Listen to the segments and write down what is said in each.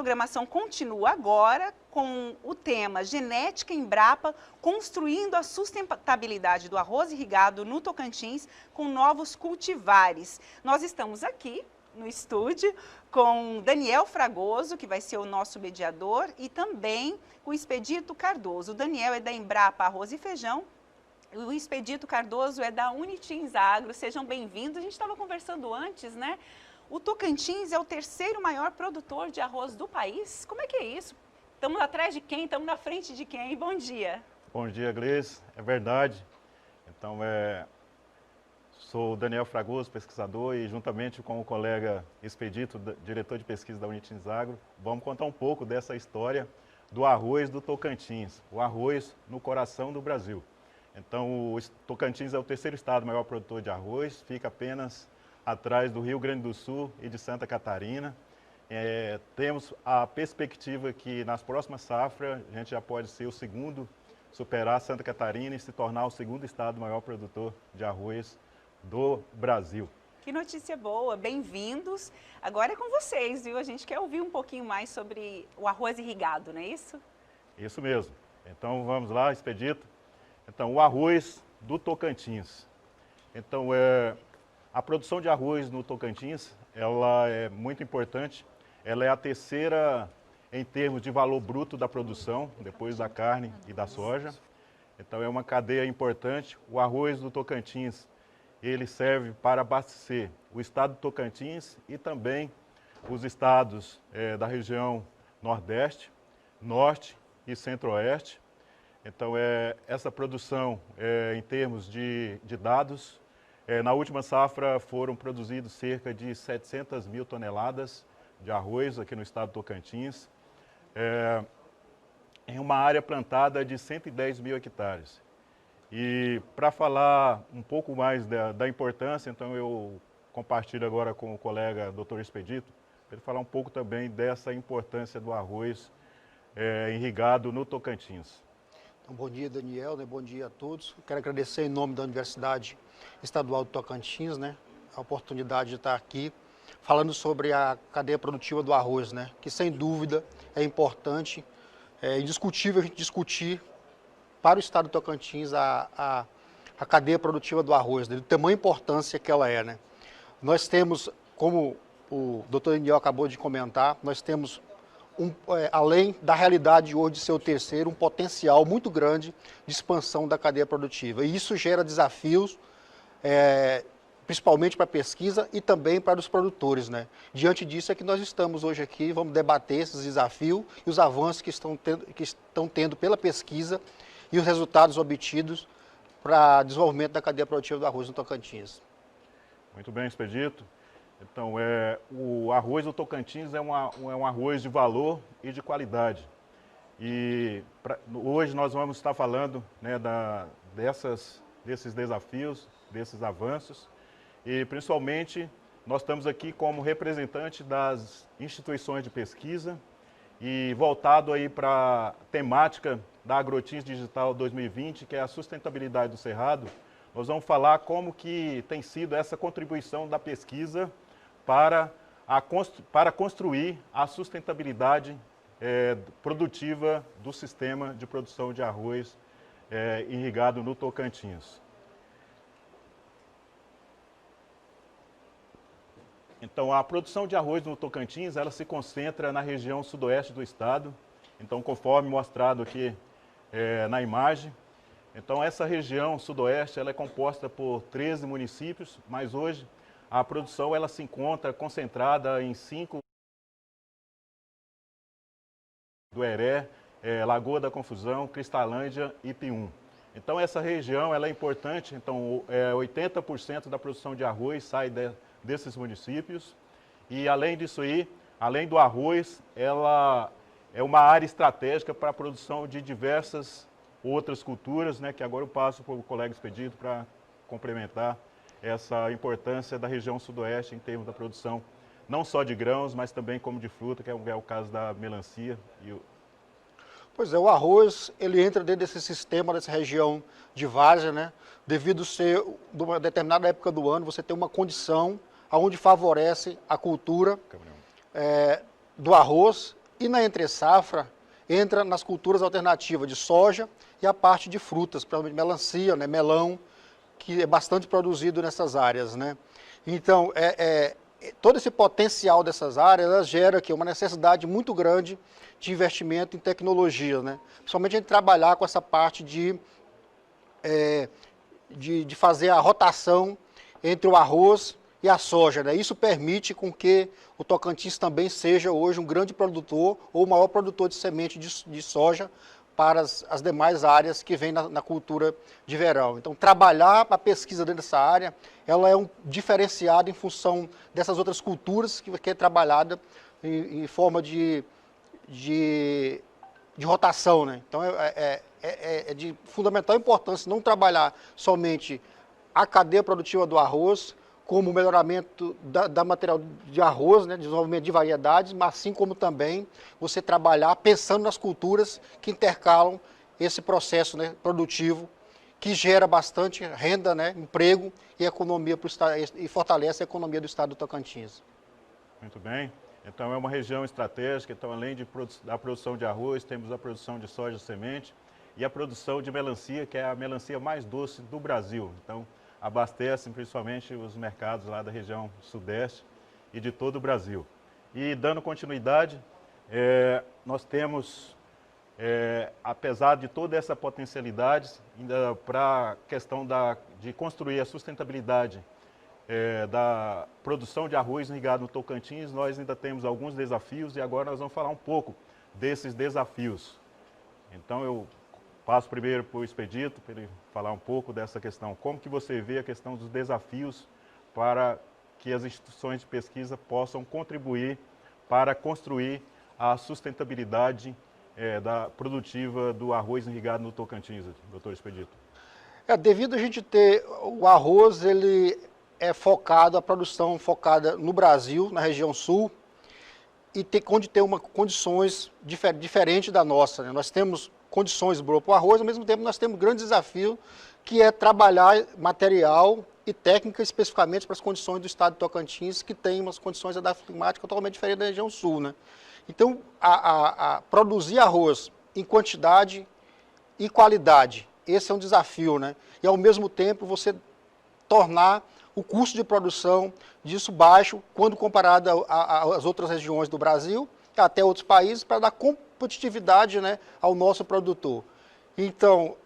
programação continua agora com o tema Genética Embrapa, construindo a sustentabilidade do arroz irrigado no Tocantins com novos cultivares. Nós estamos aqui no estúdio com Daniel Fragoso, que vai ser o nosso mediador, e também o Expedito Cardoso. O Daniel é da Embrapa Arroz e Feijão, e o Expedito Cardoso é da Unitins Agro. Sejam bem-vindos. A gente estava conversando antes, né? O Tocantins é o terceiro maior produtor de arroz do país. Como é que é isso? Estamos atrás de quem? Estamos na frente de quem? Bom dia. Bom dia, Gleice. É verdade. Então, sou o Daniel Fragoso, pesquisador, e juntamente com o colega Expedito, diretor de pesquisa da Unitins Agro, vamos contar um pouco dessa história do arroz do Tocantins, o arroz no coração do Brasil. Então, o Tocantins é o terceiro estado maior produtor de arroz, fica apenas atrás do Rio Grande do Sul e de Santa Catarina. Temos a perspectiva que nas próximas safras a gente já pode ser o segundo, superar Santa Catarina e se tornar o segundo estado maior produtor de arroz do Brasil. Que notícia boa, bem-vindos. Agora é com vocês, viu? A gente quer ouvir um pouquinho mais sobre o arroz irrigado, não é isso? Isso mesmo. Então vamos lá, Expedito. Então, o arroz do Tocantins. Então, a produção de arroz no Tocantins, ela é muito importante. Ela é a terceira em termos de valor bruto da produção, depois da carne e da soja. Então, é uma cadeia importante. O arroz do Tocantins, ele serve para abastecer o estado do Tocantins e também os estados da região Nordeste, Norte e Centro-Oeste. Então, essa produção, em termos de dados, na última safra foram produzidos cerca de 700 mil toneladas de arroz aqui no estado do Tocantins, em uma área plantada de 110 mil hectares. E para falar um pouco mais da importância, então eu compartilho agora com o colega Dr. Expedito, para ele falar um pouco também dessa importância do arroz irrigado no Tocantins. Então, bom dia, Daniel, né? Bom dia a todos. Quero agradecer em nome da Universidade Estadual do Tocantins, né, a oportunidade de estar aqui falando sobre a cadeia produtiva do arroz, né, que sem dúvida é importante, é indiscutível a gente discutir para o estado do Tocantins a cadeia produtiva do arroz, né, do tamanho e importância que ela é, né. Nós temos, como o Dr. Daniel acabou de comentar, nós temos além da realidade hoje de ser o terceiro, um potencial muito grande de expansão da cadeia produtiva. E isso gera desafios, principalmente para a pesquisa e também para os produtores, né? Diante disso é que nós estamos hoje aqui, vamos debater esses desafios e os avanços que estão tendo pela pesquisa e os resultados obtidos para desenvolvimento da cadeia produtiva do arroz no Tocantins. Muito bem, Expedito. Então, o arroz do Tocantins é um arroz de valor e de qualidade. E hoje nós vamos estar falando, né, desses desafios, desses avanços. E, principalmente, nós estamos aqui como representante das instituições de pesquisa e voltado aí para a temática da Agrotins Digital 2020, que é a sustentabilidade do cerrado. Nós vamos falar como que tem sido essa contribuição da pesquisa para construir a sustentabilidade produtiva do sistema de produção de arroz irrigado no Tocantins. Então, a produção de arroz no Tocantins, ela se concentra na região sudoeste do estado, então, conforme mostrado aqui na imagem. Então, essa região sudoeste, ela é composta por 13 municípios, mas hoje a produção ela se encontra concentrada em 5 do Heré, Lagoa da Confusão, Cristalândia e Pium. Então essa região ela é importante, então 80% da produção de arroz sai desses municípios e além disso aí, além do arroz, ela é uma área estratégica para a produção de diversas outras culturas, né, que agora eu passo para o colega Expedito para complementar essa importância da região sudoeste em termos da produção, não só de grãos, mas também como de fruta, que é o caso da melancia. Pois é, o arroz, ele entra dentro desse sistema, dessa região de várzea, né? Devido ser, de uma determinada época do ano, você tem uma condição onde favorece a cultura do arroz E na entre-safra, entra nas culturas alternativas de soja e a parte de frutas, principalmente melancia, né, melão, que é bastante produzido nessas áreas, né? Então, todo esse potencial dessas áreas, ela gera aqui uma necessidade muito grande de investimento em tecnologia, né? Principalmente a gente trabalhar com essa parte de fazer a rotação entre o arroz e a soja, né? Isso permite com que o Tocantins também seja hoje um grande produtor ou o maior produtor de semente de soja para as demais áreas que vêm na cultura de verão. Então, trabalhar a pesquisa dentro dessa área, ela é um diferenciado em função dessas outras culturas que é trabalhada em forma de rotação, né? Então, é de fundamental importância não trabalhar somente a cadeia produtiva do arroz, como o melhoramento da material de arroz, né, desenvolvimento de variedades, mas assim como também você trabalhar pensando nas culturas que intercalam esse processo, né, produtivo, que gera bastante renda, né, emprego e economia para o estado, e fortalece a economia do estado do Tocantins. Muito bem. Então é uma região estratégica, então além da produção de arroz, temos a produção de soja semente e a produção de melancia, que é a melancia mais doce do Brasil. Então abastecem principalmente os mercados lá da região sudeste e de todo o Brasil. E dando continuidade, nós temos, apesar de toda essa potencialidade, ainda para a questão de construir a sustentabilidade da produção de arroz irrigado no Tocantins, nós ainda temos alguns desafios e agora nós vamos falar um pouco desses desafios. Então eu passo primeiro para o Expedito, para ele falar um pouco dessa questão. Como que você vê a questão dos desafios para que as instituições de pesquisa possam contribuir para construir a sustentabilidade produtiva do arroz irrigado no Tocantins, doutor Expedito? Devido a gente ter o arroz, ele é focado, a produção focada no Brasil, na região sul, e onde tem condições diferentes da nossa, né? Nós temos condições boas para o arroz, ao mesmo tempo nós temos um grande desafio, que é trabalhar material e técnica especificamente para as condições do estado de Tocantins, que tem umas condições climáticas totalmente diferentes da região sul, né? Então, produzir arroz em quantidade e qualidade, esse é um desafio, né? E ao mesmo tempo você tornar o custo de produção disso baixo, quando comparado às outras regiões do Brasil, até outros países, para dar competitividade, né, ao nosso produtor. Então,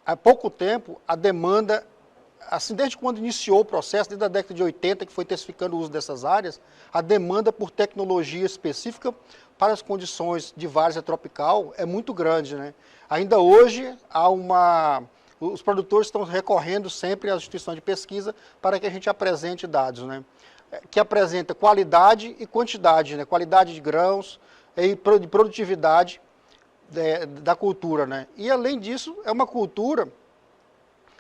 há pouco tempo, a demanda, assim, desde quando iniciou o processo, desde a década de 80, que foi intensificando o uso dessas áreas, a demanda por tecnologia específica para as condições de várzea tropical é muito grande, né? Ainda hoje, os produtores estão recorrendo sempre às instituições de pesquisa para que a gente apresente dados, né? Que apresenta qualidade e quantidade, né? Qualidade de grãos e de produtividade da cultura, né? E além disso, é uma cultura,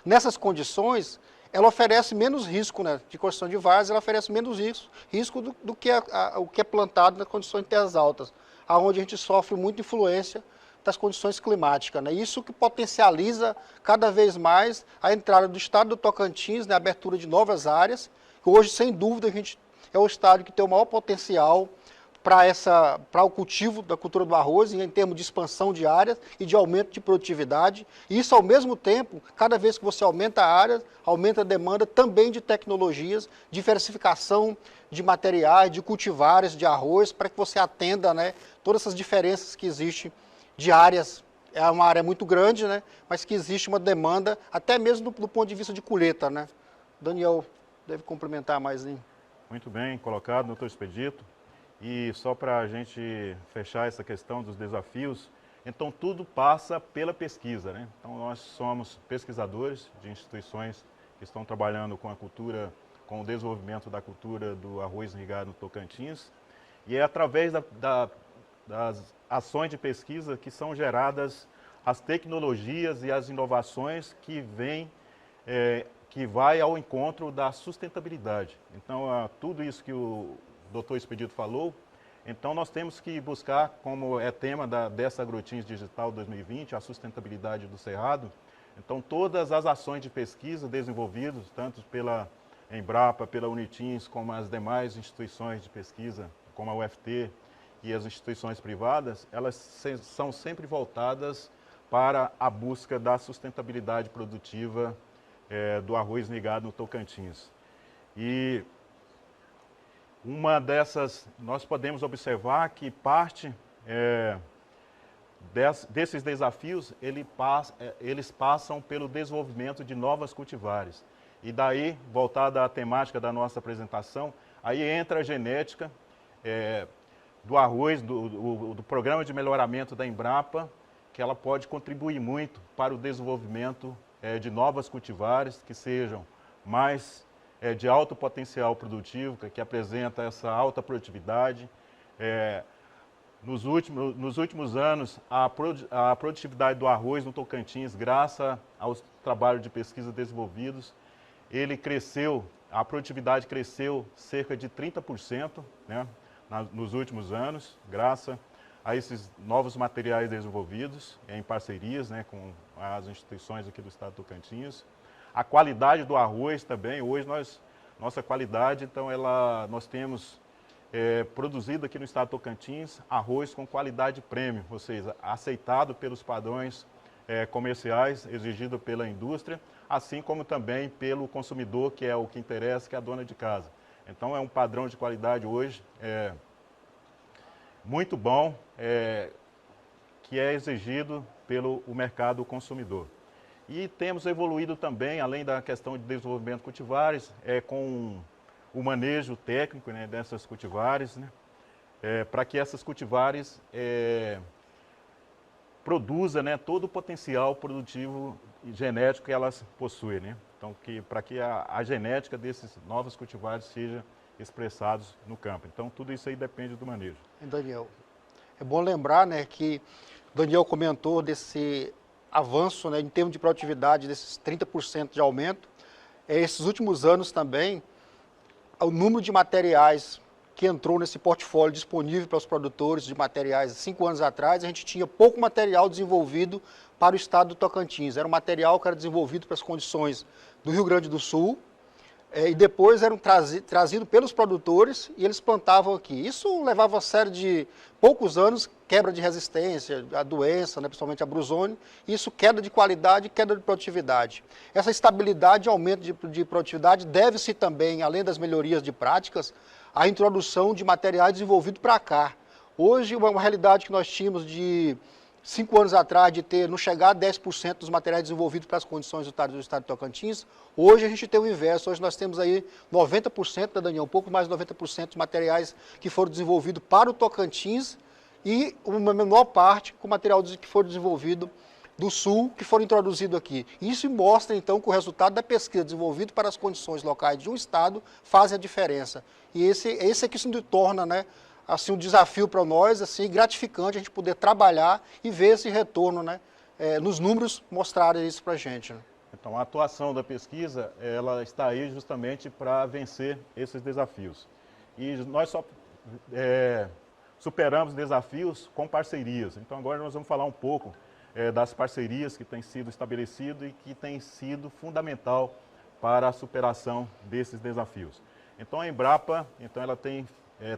nessas condições, ela oferece menos risco, né? De construção de várzea, ela oferece menos risco do que o que é plantado nas condições de terras altas, onde a gente sofre muita influência das condições climáticas, né? Isso que potencializa cada vez mais a entrada do estado do Tocantins, né? A abertura de novas áreas, que hoje, sem dúvida, a gente é o estado que tem o maior potencial para o cultivo da cultura do arroz, em termos de expansão de áreas e de aumento de produtividade. E isso, ao mesmo tempo, cada vez que você aumenta a área, aumenta a demanda também de tecnologias, diversificação de materiais, de cultivares, de arroz, para que você atenda, né, todas essas diferenças que existem de áreas. É uma área muito grande, né, mas que existe uma demanda, até mesmo do ponto de vista de colheita, né? Daniel deve complementar mais aí. Muito bem colocado, doutor Expedito. E só para a gente fechar essa questão dos desafios, então tudo passa pela pesquisa, né? Então nós somos pesquisadores de instituições que estão trabalhando com a cultura, com o desenvolvimento da cultura do arroz irrigado no Tocantins, e é através das ações de pesquisa que são geradas as tecnologias e as inovações que que vai ao encontro da sustentabilidade. Então, tudo isso que o doutor Expedito falou, então nós temos que buscar, como é tema dessa AgroTeams Digital 2020, a sustentabilidade do Cerrado. Então todas as ações de pesquisa desenvolvidas, tanto pela Embrapa, pela Uniteams, como as demais instituições de pesquisa, como a UFT e as instituições privadas, elas são sempre voltadas para a busca da sustentabilidade produtiva do arroz irrigado no Tocantins. E uma dessas, nós podemos observar que parte desses desafios, eles passam pelo desenvolvimento de novas cultivares. E daí, voltada à temática da nossa apresentação, aí entra a genética do arroz, do programa de melhoramento da Embrapa, que ela pode contribuir muito para o desenvolvimento de novas cultivares que sejam mais de alto potencial produtivo, que apresenta essa alta produtividade. Nos últimos anos, a produtividade do arroz no Tocantins, graças aos trabalhos de pesquisa desenvolvidos, a produtividade cresceu cerca de 30%, né, nos últimos anos, graças a esses novos materiais desenvolvidos em parcerias, né, com as instituições aqui do estado do Tocantins. A qualidade do arroz também, hoje nossa qualidade, então nós temos produzido aqui no estado do Tocantins arroz com qualidade premium, ou seja, aceitado pelos padrões comerciais exigidos pela indústria, assim como também pelo consumidor, que é o que interessa, que é a dona de casa. Então é um padrão de qualidade hoje muito bom, que é exigido pelo mercado consumidor. E temos evoluído também, além da questão de desenvolvimento de cultivares, com o manejo técnico, né, dessas cultivares, né, para que essas cultivares produzam, né, todo o potencial produtivo e genético que elas possuem, né? Então, para que a genética desses novos cultivares seja expressados no campo. Então, tudo isso aí depende do manejo. Daniel, é bom lembrar, né, que o Daniel comentou desse avanço, né, em termos de produtividade, desses 30% de aumento. Esses últimos anos também, o número de materiais que entrou nesse portfólio disponível para os produtores de materiais, 5 anos atrás, a gente tinha pouco material desenvolvido para o estado do Tocantins. Era um material que era desenvolvido para as condições do Rio Grande do Sul, e depois eram trazidos pelos produtores e eles plantavam aqui. Isso levava uma série de poucos anos, quebra de resistência, a doença, né, principalmente a brusone, isso queda de qualidade, queda de produtividade. Essa estabilidade e aumento de produtividade deve-se também, além das melhorias de práticas, à introdução de materiais desenvolvidos para cá. Hoje, uma realidade que nós tínhamos de 5 anos atrás, de não chegar a 10% dos materiais desenvolvidos para as condições do estado de Tocantins, hoje a gente tem o inverso. Hoje nós temos aí 90%, né, Daniel, um pouco mais de 90% de materiais que foram desenvolvidos para o Tocantins e uma menor parte com material que foi desenvolvido do Sul, que foram introduzidos aqui. Isso mostra, então, que o resultado da pesquisa desenvolvido para as condições locais de um estado faz a diferença. E esse é que se torna, né, assim, um desafio para nós, assim, gratificante a gente poder trabalhar e ver esse retorno, né, nos números mostrarem isso para a gente. Né? Então, a atuação da pesquisa, ela está aí justamente para vencer esses desafios. E nós só superamos desafios com parcerias. Então, agora nós vamos falar um pouco das parcerias que têm sido estabelecidas e que têm sido fundamental para a superação desses desafios. Então, a Embrapa, ela tem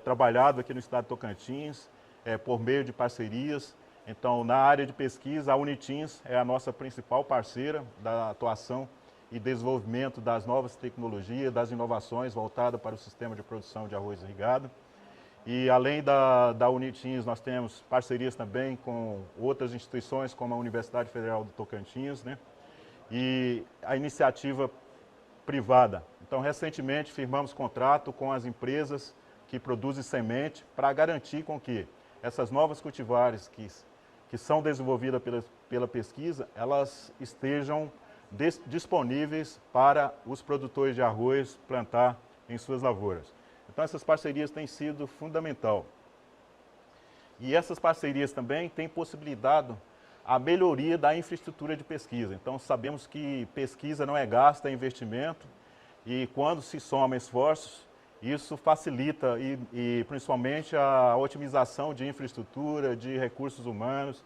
trabalhado aqui no estado de Tocantins por meio de parcerias. Então, na área de pesquisa, a Unitins é a nossa principal parceira da atuação e desenvolvimento das novas tecnologias, das inovações voltadas para o sistema de produção de arroz irrigado. E além da Unitins, nós temos parcerias também com outras instituições, como a Universidade Federal do Tocantins, né? E a iniciativa privada. Então, recentemente, firmamos contrato com as empresas que produzem semente para garantir com que essas novas cultivares que são desenvolvidas pela pesquisa, elas estejam disponíveis para os produtores de arroz plantar em suas lavouras. Então, essas parcerias têm sido fundamental. E essas parcerias também têm possibilitado a melhoria da infraestrutura de pesquisa. Então, sabemos que pesquisa não é gasto, é investimento, e quando se soma esforços, isso facilita e principalmente a otimização de infraestrutura, de recursos humanos,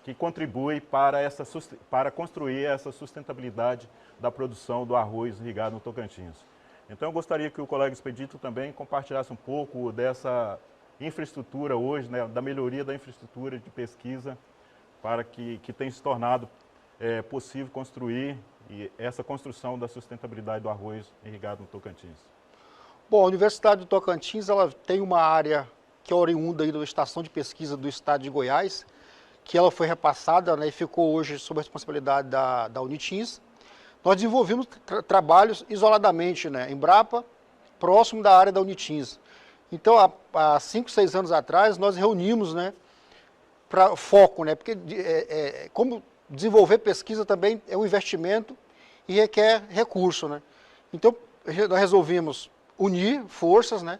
que contribui para construir essa sustentabilidade da produção do arroz irrigado no Tocantins. Então, eu gostaria que o colega Expedito também compartilhasse um pouco infraestrutura hoje, né, da melhoria da infraestrutura de pesquisa para que tem se tornado possível construir essa construção da sustentabilidade do arroz irrigado no Tocantins. Bom, a Universidade do Tocantins ela tem uma área que é oriunda aí da estação de pesquisa do estado de Goiás, que ela foi repassada, né, e ficou hoje sob a responsabilidade da Unitins. Nós desenvolvemos trabalhos isoladamente, né, em Brapa, próximo da área da Unitins. Então, há 5, 6 anos atrás, nós reunimos, né, para foco, né, porque como desenvolver pesquisa também é um investimento e requer recurso, né. Então, nós resolvimos unir forças, né,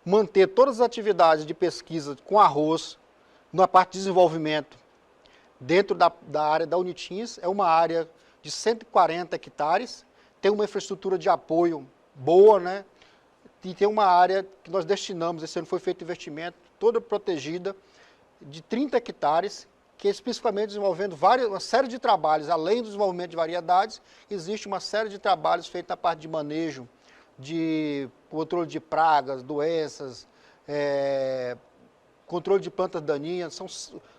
manter todas as atividades de pesquisa com arroz na parte de desenvolvimento dentro da área da Unitins. É uma área de 140 hectares, tem uma infraestrutura de apoio boa, né? E tem uma área que nós destinamos, esse ano foi feito investimento, toda protegida, de 30 hectares, que é especificamente desenvolvendo uma série de trabalhos, além do desenvolvimento de variedades, existe uma série de trabalhos feitos na parte de manejo, de controle de pragas, doenças, controle de plantas daninhas, são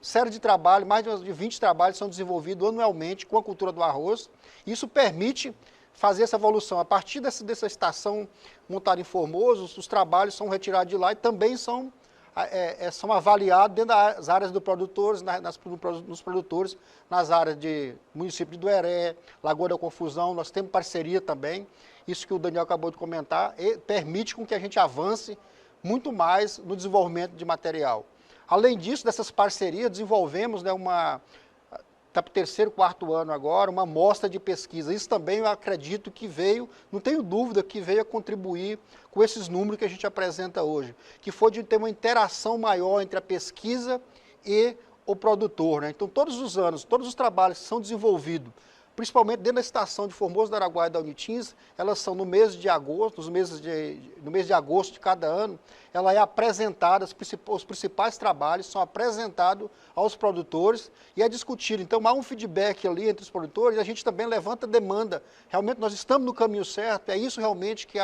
série de trabalhos, mais de 20 trabalhos são desenvolvidos anualmente com a cultura do arroz. Isso permite fazer essa evolução. A partir dessa estação montada em Formoso, os trabalhos são retirados de lá e também são avaliados dentro das áreas dos produtores, nos produtores, nas áreas de município de Dueré, Lagoa da Confusão. Nós temos parceria também, isso que o Daniel acabou de comentar, e permite com que a gente avance muito mais no desenvolvimento de material. Além disso, dessas parcerias, desenvolvemos, né, está para o 3º, 4º ano agora, uma amostra de pesquisa. Isso também eu acredito que veio, não tenho dúvida que veio a contribuir com esses números que a gente apresenta hoje, que foi de ter uma interação maior entre a pesquisa e o produtor, né? Então, todos os anos, todos os trabalhos que são desenvolvidos, principalmente dentro da estação de Formoso do Araguaia e da Unitins, elas são no mês de agosto, no mês de agosto de cada ano, ela é apresentada, os principais trabalhos são apresentados aos produtores e é discutido. Então, há um feedback ali entre os produtores e a gente também levanta demanda. Realmente, nós estamos no caminho certo, é isso realmente que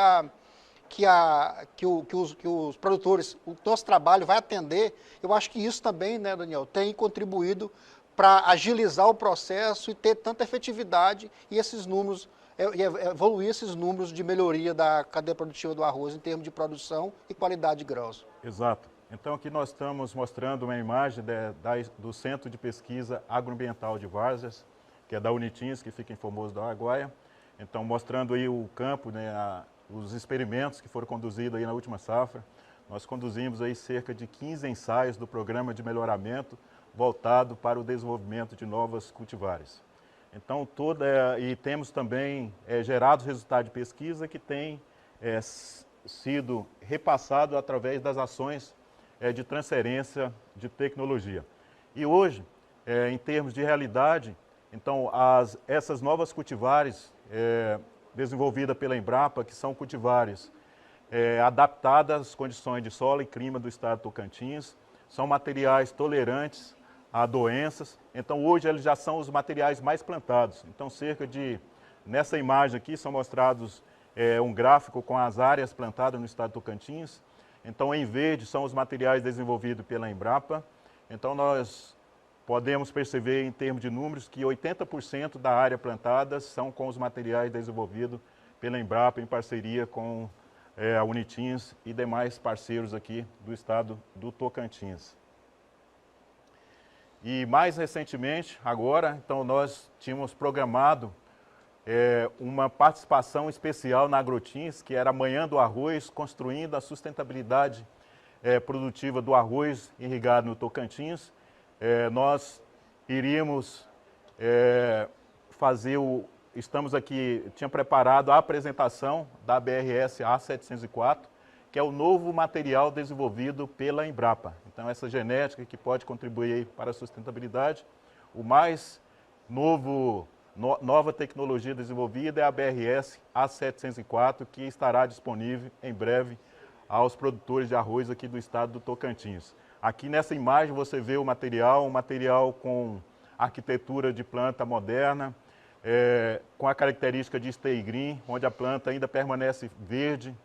os produtores, o nosso trabalho vai atender. Eu acho que isso também, né, Daniel, tem contribuído para agilizar o processo e ter tanta efetividade e esses números, evoluir esses números de melhoria da cadeia produtiva do arroz em termos de produção e qualidade de grãos. Exato. Então aqui nós estamos mostrando uma imagem do Centro de Pesquisa Agroambiental de Várzeas, que é da Unitins, que fica em Formoso do Araguaia. Então mostrando aí o campo, né, os experimentos que foram conduzidos aí na última safra. Nós conduzimos aí cerca de 15 ensaios do programa de melhoramento voltado para o desenvolvimento de novas cultivares. Então, e temos também gerado resultados de pesquisa que têm sido repassado através das ações de transferência de tecnologia. E hoje, em termos de realidade, então, essas novas cultivares desenvolvidas pela Embrapa, que são cultivares adaptadas às condições de solo e clima do estado de Tocantins, são materiais tolerantes a doenças. Então, hoje eles já são os materiais mais plantados. Então, nessa imagem aqui, são mostrados um gráfico com as áreas plantadas no estado de Tocantins. Então, em verde são os materiais desenvolvidos pela Embrapa. Então, nós podemos perceber em termos de números que 80% da área plantada são com os materiais desenvolvidos pela Embrapa em parceria com a Unitins e demais parceiros aqui do estado do Tocantins. E mais recentemente, agora, então nós tínhamos programado uma participação especial na Agrotins, que era a Manhã do Arroz, construindo a sustentabilidade produtiva do arroz irrigado no Tocantins. Nós iríamos estamos aqui, tinha preparado a apresentação da BRS A704, que é o novo material desenvolvido pela Embrapa. Então, essa genética que pode contribuir para a sustentabilidade. O mais nova tecnologia desenvolvida é a BRS A704, que estará disponível em breve aos produtores de arroz aqui do estado do Tocantins. Aqui nessa imagem você vê um material com arquitetura de planta moderna, com a característica de stay green, onde a planta ainda permanece verde,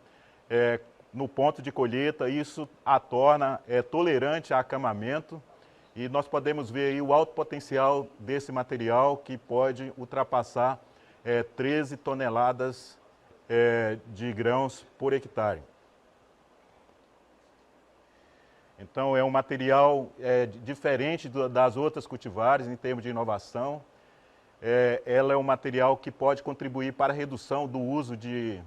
no ponto de colheita, isso a torna tolerante a acamamento, e nós podemos ver aí o alto potencial desse material, que pode ultrapassar 13 toneladas de grãos por hectare. Então é um material diferente das outras cultivares em termos de inovação. Ela é um material que pode contribuir para a redução do uso de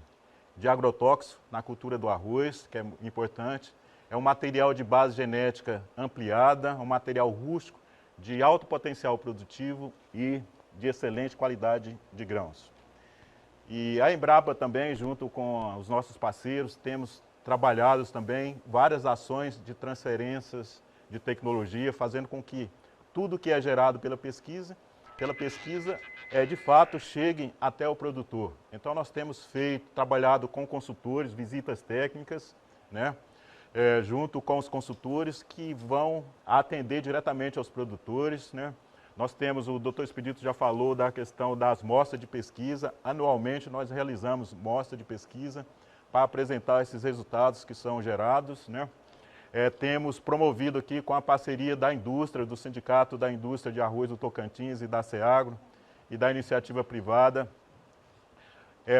agrotóxicos na cultura do arroz, que é importante. É um material de base genética ampliada, um material rústico, de alto potencial produtivo e de excelente qualidade de grãos. E a Embrapa também, junto com os nossos parceiros, temos trabalhado também várias ações de transferências de tecnologia, fazendo com que tudo que é gerado pela pesquisa, de fato chegue até o produtor. Então nós temos trabalhado com consultores, visitas técnicas, né? Junto com os consultores que vão atender diretamente aos produtores, né? Nós temos, o Dr. Expedito já falou da questão das mostras de pesquisa. Anualmente nós realizamos mostras de pesquisa para apresentar esses resultados que são gerados, né? Temos promovido aqui com a parceria da indústria, do Sindicato da Indústria de Arroz do Tocantins e da Seagro e da iniciativa privada,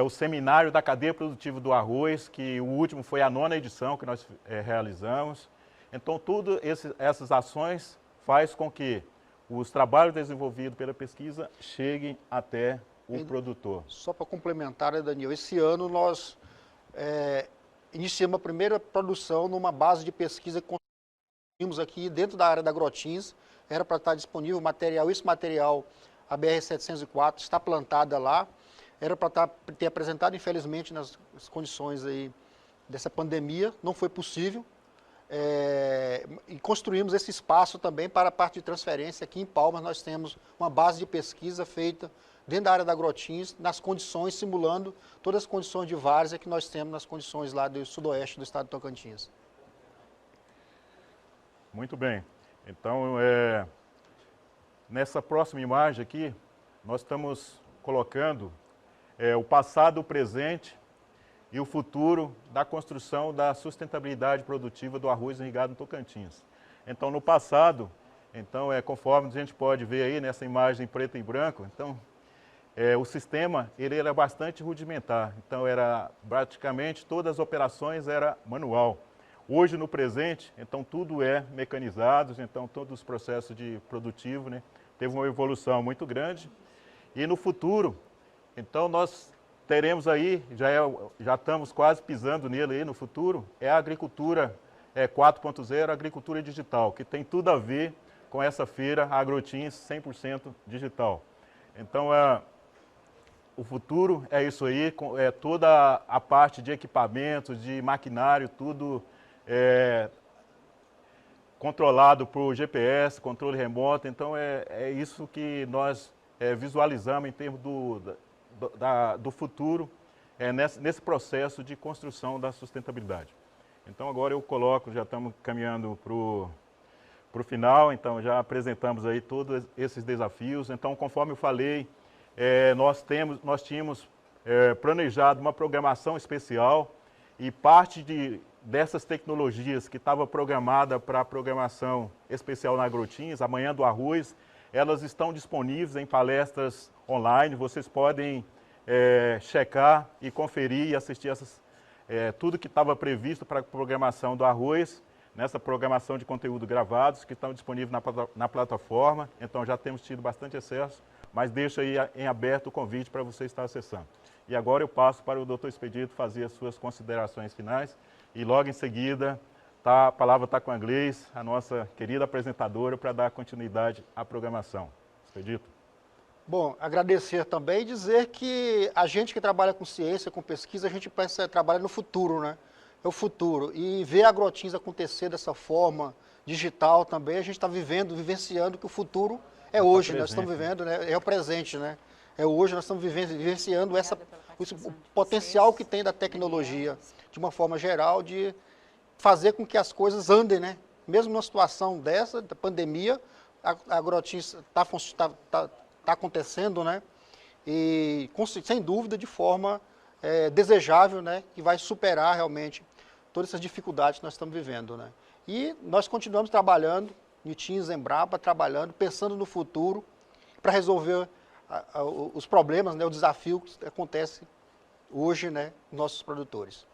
o seminário da cadeia produtiva do arroz, que o último foi a 9ª edição que nós realizamos. Então, todas essas ações faz com que os trabalhos desenvolvidos pela pesquisa cheguem até o produtor. Só para complementar, né, Daniel, esse ano nós iniciamos a primeira produção numa base de pesquisa que construímos aqui dentro da área da Agrotins. Era para estar disponível material, esse material, a BR-704, está plantada lá. Era para ter apresentado, infelizmente, nas condições aí dessa pandemia, não foi possível. E construímos esse espaço também para a parte de transferência. Aqui em Palmas nós temos uma base de pesquisa feita dentro da área da Agrotins, nas condições, simulando todas as condições de várzea que nós temos nas condições lá do sudoeste do estado de Tocantins. Muito bem. Então, nessa próxima imagem aqui, nós estamos colocando o passado, o presente e o futuro da construção da sustentabilidade produtiva do arroz irrigado no Tocantins. Então, no passado, conforme a gente pode ver aí nessa imagem em preto e branco, então, o sistema ele era bastante rudimentar. Então, praticamente todas as operações era manual. Hoje, no presente, então, tudo é mecanizado, então, todos os processos produtivos, né, teve uma evolução muito grande. E no futuro, então, nós teremos aí, já estamos quase pisando nele aí no futuro, a agricultura 4.0, a agricultura digital, que tem tudo a ver com essa feira Agrotins 100% digital. Então, o futuro é isso aí, toda a parte de equipamentos, de maquinário, tudo controlado por GPS, controle remoto. Então, é isso que nós visualizamos em termos do futuro, nesse processo de construção da sustentabilidade. Então, agora eu coloco, já estamos caminhando para o final, então já apresentamos aí todos esses desafios. Então, conforme eu falei, nós tínhamos planejado uma programação especial e parte dessas tecnologias que estava programada para a programação especial na Agrotins, a Manhã do Arroz, elas estão disponíveis em palestras online. Vocês podem checar e conferir e assistir tudo que estava previsto para a programação do arroz, nessa programação de conteúdo gravados, que estão disponíveis na plataforma. Então já temos tido bastante acesso, mas deixo aí em aberto o convite para você estar acessando. E agora eu passo para o Dr. Expedito fazer as suas considerações finais e logo em seguida a palavra está com a Gleice, a nossa querida apresentadora, para dar continuidade à programação. Expedito. Bom, agradecer também e dizer que a gente que trabalha com ciência, com pesquisa, a gente trabalha no futuro, né? É o futuro. E ver a Agrotins acontecer dessa forma digital também, a gente está vivenciando que o futuro é hoje. Nós estamos vivendo, né? É o presente, né? É hoje, nós estamos vivenciando o potencial que tem da tecnologia, de uma forma geral, de fazer com que as coisas andem, né? Mesmo numa situação dessa, da pandemia, a Agrotins está acontecendo, né? E sem dúvida de forma desejável, né? Que vai superar realmente todas essas dificuldades que nós estamos vivendo, né? E nós continuamos trabalhando, Newtins, Embrapa, trabalhando, pensando no futuro para resolver os problemas, né, o desafio que acontece hoje, né, com nossos produtores.